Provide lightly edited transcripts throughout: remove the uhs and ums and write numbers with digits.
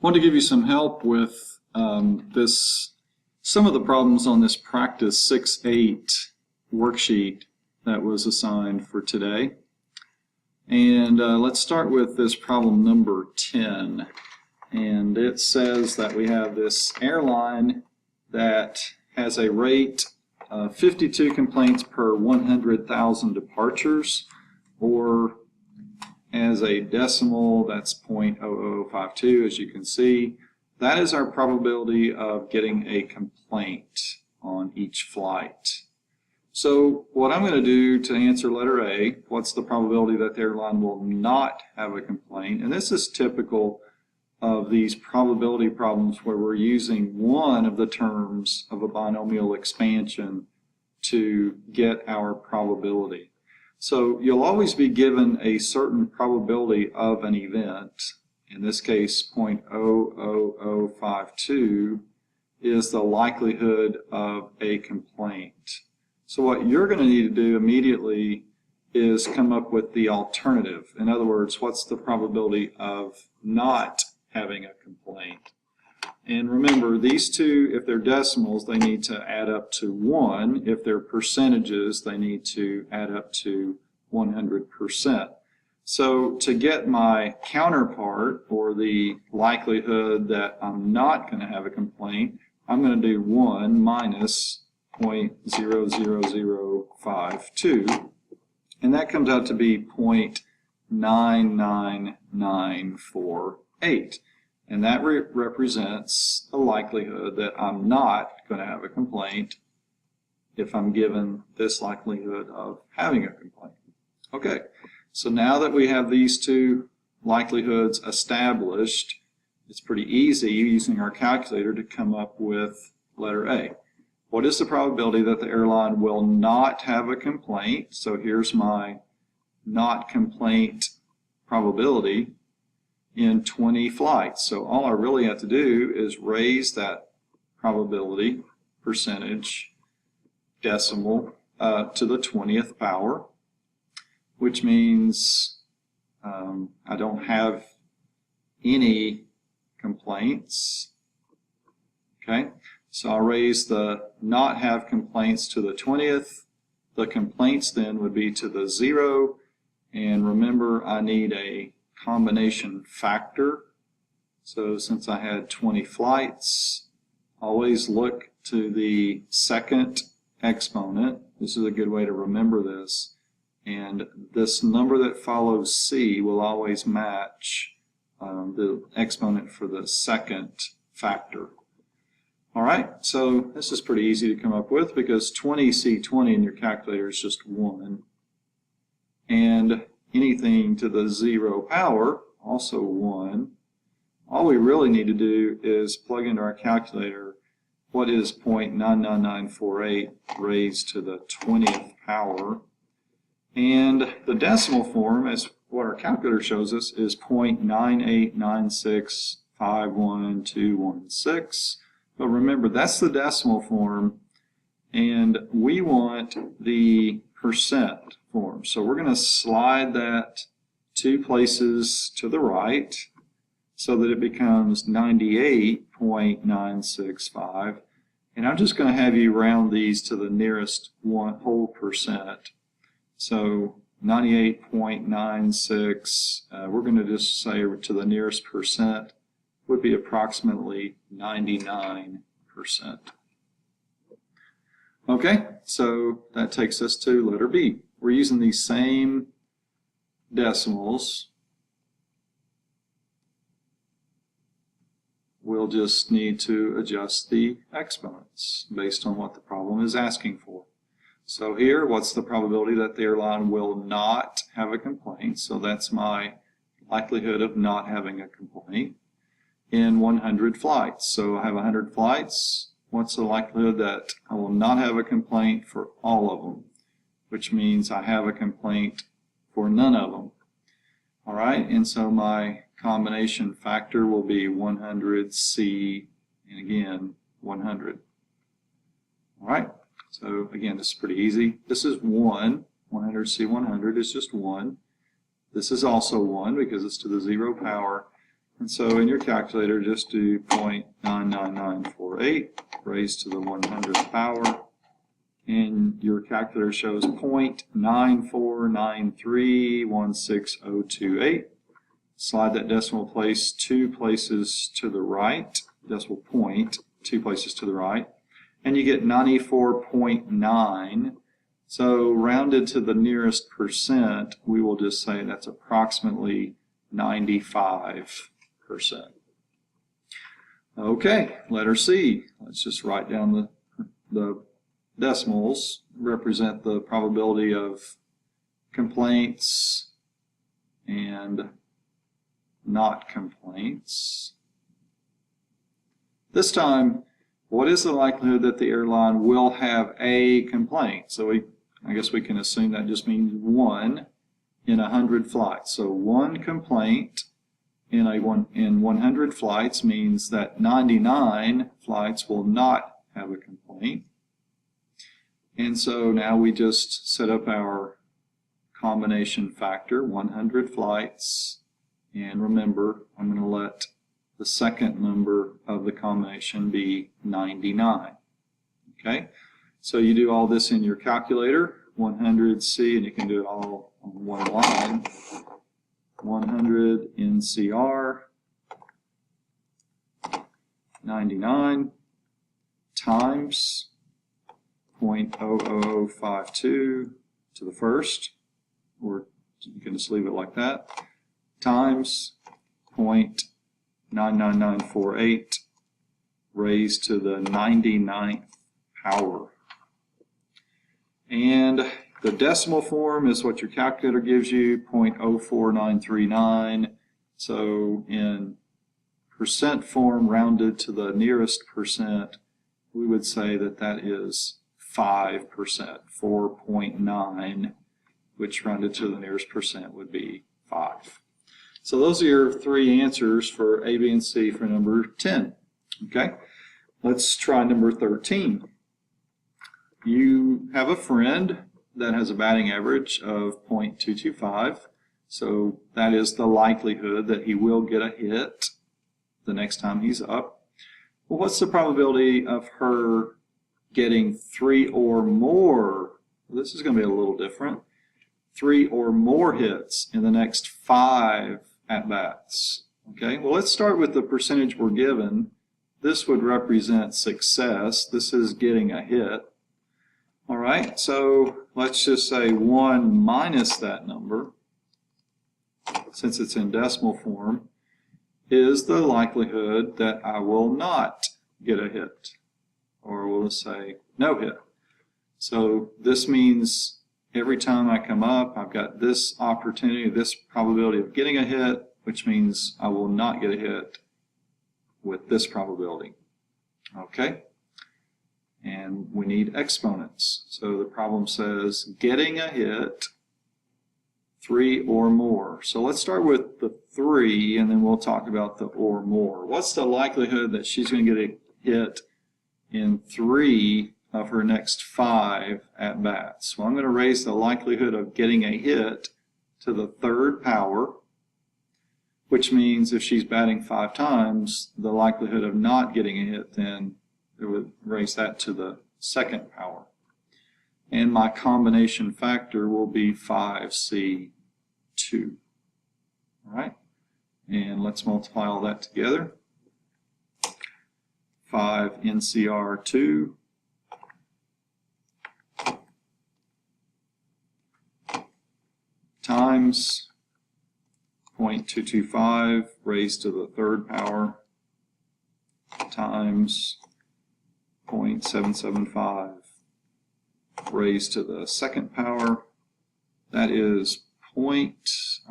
want to give you some help with some of the problems on this practice 6-8 worksheet that was assigned for today. And let's start with this problem number 10. And it says that we have this airline that has a rate of 52 complaints per 100,000 departures, or as a decimal, that's 0.0052, as you can see. That is our probability of getting a complaint on each flight. So what I'm going to do to answer letter A, what's the probability that the airline will not have a complaint? And this is typical of these probability problems where we're using one of the terms of a binomial expansion to get our probability. So you'll always be given a certain probability of an event. In this case, 0.00052 is the likelihood of a complaint. So what you're going to need to do immediately is come up with the alternative. In other words, what's the probability of not having a complaint? And remember, these two, if they're decimals, they need to add up to 1. If they're percentages, they need to add up to 100%. So to get my counterpart, or the likelihood that I'm not going to have a complaint, I'm going to do 1 minus 0.00052, and that comes out to be 0.99948. And that represents the likelihood that I'm not going to have a complaint if I'm given this likelihood of having a complaint. Okay, so now that we have these two likelihoods established, it's pretty easy using our calculator to come up with letter A. What is the probability that the airline will not have a complaint? So here's my not complaint probability in 20 flights. So all I really have to do is raise that probability percentage decimal to the 20th power, which means I don't have any complaints. Okay, so I'll raise the not have complaints to the 20th. The complaints then would be to the 0, and remember, I need a combination factor. So since I had 20 flights, always look to the second exponent. This is a good way to remember this. And this number that follows C will always match the exponent for the second factor. All right, so this is pretty easy to come up with because 20C20 in your calculator is just 1. And anything to the 0 power, also 1. All we really need to do is plug into our calculator what is 0.99948 raised to the 20th power. And the decimal form, as what our calculator shows us, is 0.989651216. But remember, that's the decimal form, and we want the percent form. So we're going to slide that 2 places to the right so that it becomes 98.965. And I'm just going to have you round these to the nearest whole percent. So 98.96, we're going to just say to the nearest percent would be approximately 99%. Okay, so that takes us to letter B. We're using these same decimals. We'll just need to adjust the exponents based on what the problem is asking for. So here, what's the probability that the airline will not have a complaint? So that's my likelihood of not having a complaint in 100 flights. So I have 100 flights. What's the likelihood that I will not have a complaint for all of them? Which means I have a complaint for none of them. All right, and so my combination factor will be 100C, and again, 100. All right. So again, this is pretty easy. This is 1. 100C100 is just 1. This is also 1 because it's to the 0 power. And so in your calculator, just do 0.99948 raised to the 100th power. And your calculator shows 0.949316028. Slide that decimal place 2 places to the right, decimal point 2 places to the right, and you get 94.9. So rounded to the nearest percent, we will just say that's approximately 95%. Okay, letter C. Let's just write down the decimals, represent the probability of complaints and not complaints. This time, what is the likelihood that the airline will have a complaint? So I guess we can assume that just means 1 in 100 flights. So 1 complaint in 100 flights means that 99 flights will not have a complaint. And so now we just set up our combination factor, 100 flights. And remember, I'm going to let the second number of the combination be 99. Okay, so you do all this in your calculator, 100C, and you can do it all on one line. 100 NCR, 99 times 0.00052 to the first, or you can just leave it like that, times 0.99948 raised to the 99th power. And the decimal form is what your calculator gives you, 0.04939. So in percent form rounded to the nearest percent, we would say that that is 5%, 4.9, which rounded to the nearest percent would be 5. So those are your 3 answers for A, B, and C for number 10. Okay, let's try number 13. You have a friend that has a batting average of 0.225, so that is the likelihood that he will get a hit the next time he's up. Well, what's the probability of her getting 3 or more? Well, this is going to be a little different. 3 or more hits in the next 5 at-bats. Okay, well, let's start with the percentage we're given. This would represent success. This is getting a hit. All right, so let's just say 1 minus that number, since it's in decimal form, is the likelihood that I will not get a hit, or we'll say no hit. So this means every time I come up, I've got this opportunity, this probability of getting a hit, which means I will not get a hit with this probability. Okay? And we need exponents. So the problem says getting a hit 3 or more. So let's start with the 3 and then we'll talk about the or more. What's the likelihood that she's going to get a hit in 3 of her next 5 at-bats? Well, I'm going to raise the likelihood of getting a hit to the 3rd power, which means if she's batting 5 times, the likelihood of not getting a hit then it would raise that to the 2nd power. And my combination factor will be 5C2. All right? And let's multiply all that together. 5 NCR2 times 0.225 raised to the 3rd power times 0.775 raised to the 2nd power. That is I'll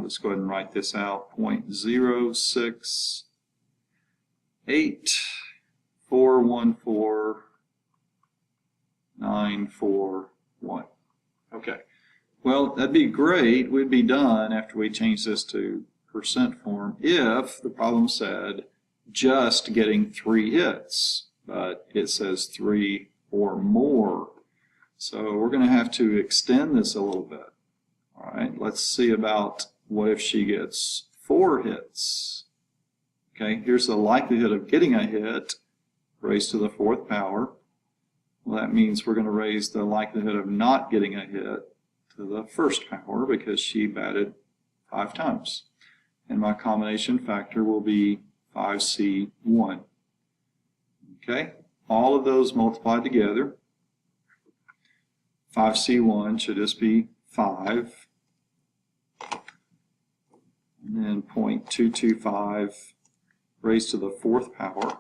just go ahead and write this out, 0.068414941. Okay. Well, that'd be great. We'd be done after we change this to percent form if the problem said just getting 3 hits, but it says 3 or more. So we're going to have to extend this a little bit. All right, let's see about what if she gets 4 hits. Okay, here's the likelihood of getting a hit raised to the 4th power. Well, that means we're going to raise the likelihood of not getting a hit to the 1st power because she batted 5 times. And my combination factor will be 5C1. Okay, all of those multiplied together. 5C1 should just be 5. And then 0.225 raised to the 4th power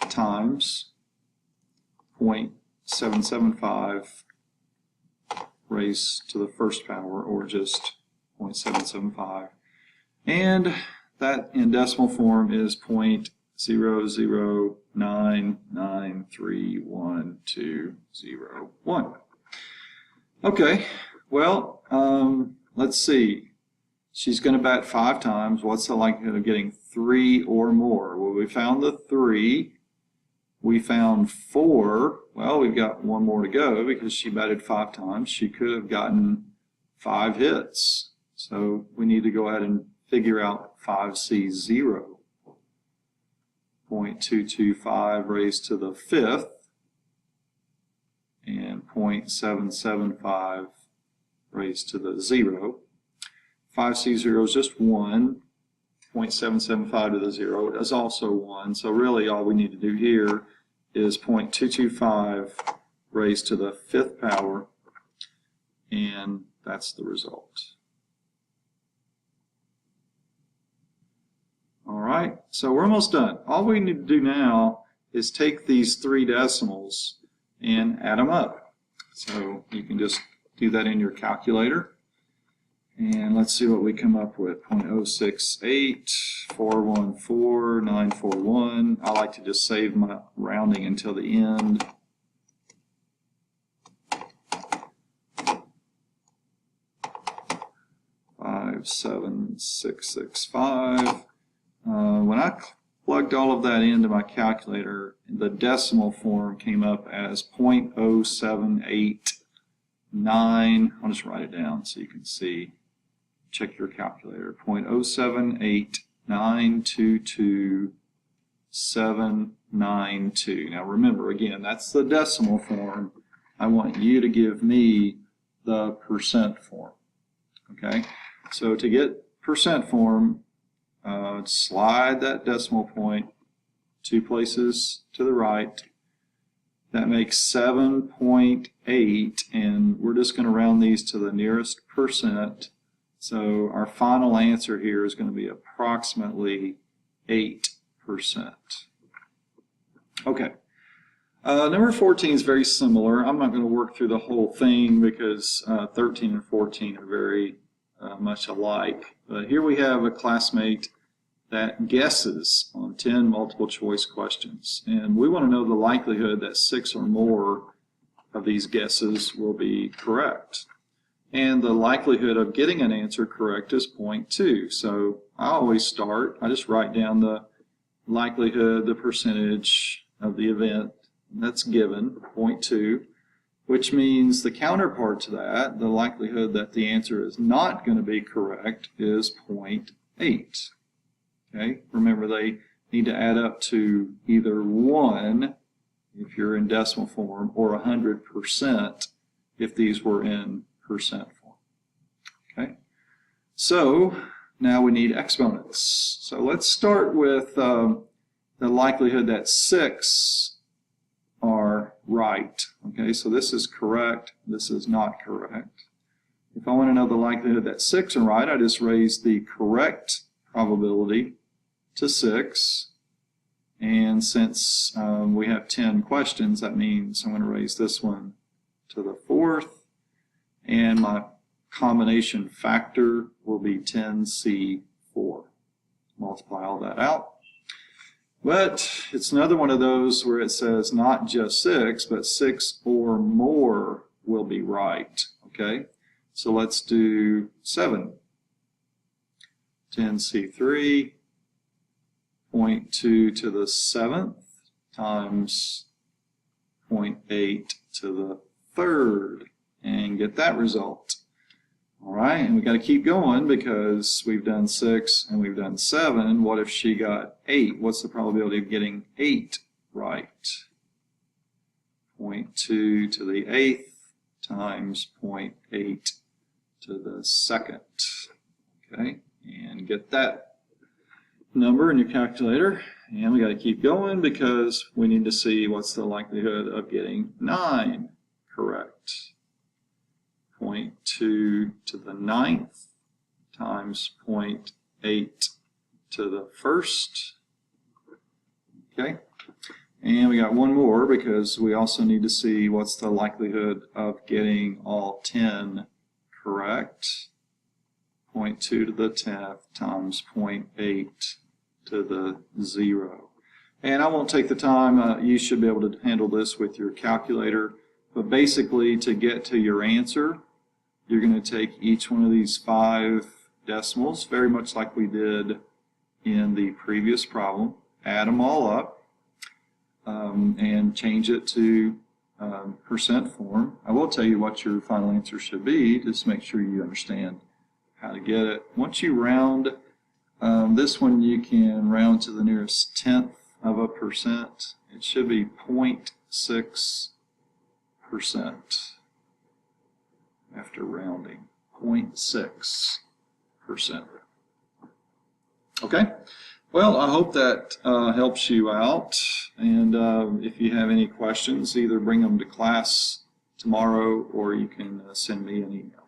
times 0.775 raised to the 1st power, or just 0.775. And that in decimal form is 0.009931201. Okay, well, let's see. She's going to bat 5 times. What's the likelihood of getting 3 or more? Well, we found the 3. We found 4. Well, we've got 1 more to go because she batted 5 times. She could have gotten 5 hits. So we need to go ahead and figure out 5C0. 0.225 raised to the 5th and 0.775 raised to the 0. 5C0 is just 1. 0.775 to the 0 is also 1. So really all we need to do here is 0.225 raised to the 5th power, and that's the result. All right, so we're almost done. All we need to do now is take these 3 decimals and add them up. So you can just do that in your calculator. And let's see what we come up with. 0.068414941. I like to just save my rounding until the end. $57665. When I plugged all of that into my calculator, the decimal form came up as 0.0789. I'll just write it down so you can see. Check your calculator. 0.078922792. Now remember, again, that's the decimal form. I want you to give me the percent form. Okay, so to get percent form, slide that decimal point 2 places to the right. That makes 7.8, and we're just going to round these to the nearest percent. So our final answer here is going to be approximately 8%. Okay. Number 14 is very similar. I'm not going to work through the whole thing because 13 and 14 are very much alike. But here we have a classmate that guesses on 10 multiple choice questions. And we want to know the likelihood that 6 or more of these guesses will be correct. And the likelihood of getting an answer correct is 0.2. So I always start, I just write down the likelihood, the percentage of the event that's given, 0.2, which means the counterpart to that, the likelihood that the answer is not going to be correct, is 0.8. Okay, remember they need to add up to either 1 if you're in decimal form or 100% if these were in percent form. Okay, so now we need exponents. So let's start with the likelihood that 6 are right. Okay, so this is correct, this is not correct. If I want to know the likelihood that 6 are right, I just raise the correct probability to 6. And since we have 10 questions, that means I'm going to raise this one to the 4th. And my combination factor will be 10C4. Multiply all that out. But it's another one of those where it says not just 6, but 6 or more will be right. Okay, so let's do 7. 10C3, 0.2 to the 7th times 0.8 to the 3rd, and get that result. All right, and we got to keep going because we've done 6 and we've done 7. What if she got 8? What's the probability of getting 8 right? 0.2 to the 8th times 0.8 to the 2nd. Okay, and get that number in your calculator. And we got to keep going because we need to see what's the likelihood of getting 9 correct. 0.2 to the 9th times 0.8 to the 1st. Okay, and we got one more because we also need to see what's the likelihood of getting all 10 correct. 0.2 to the 10th times 0.8 to the 0. And I won't take the time, you should be able to handle this with your calculator, but basically to get to your answer, you're going to take each one of these 5 decimals, very much like we did in the previous problem, add them all up, and change it to percent form. I will tell you what your final answer should be, just make sure you understand how to get it. Once you round, this one you can round to the nearest 10th of a percent. It should be 0.6% after rounding, 0.6%. Okay, well, I hope that helps you out, and if you have any questions, either bring them to class tomorrow or you can send me an email.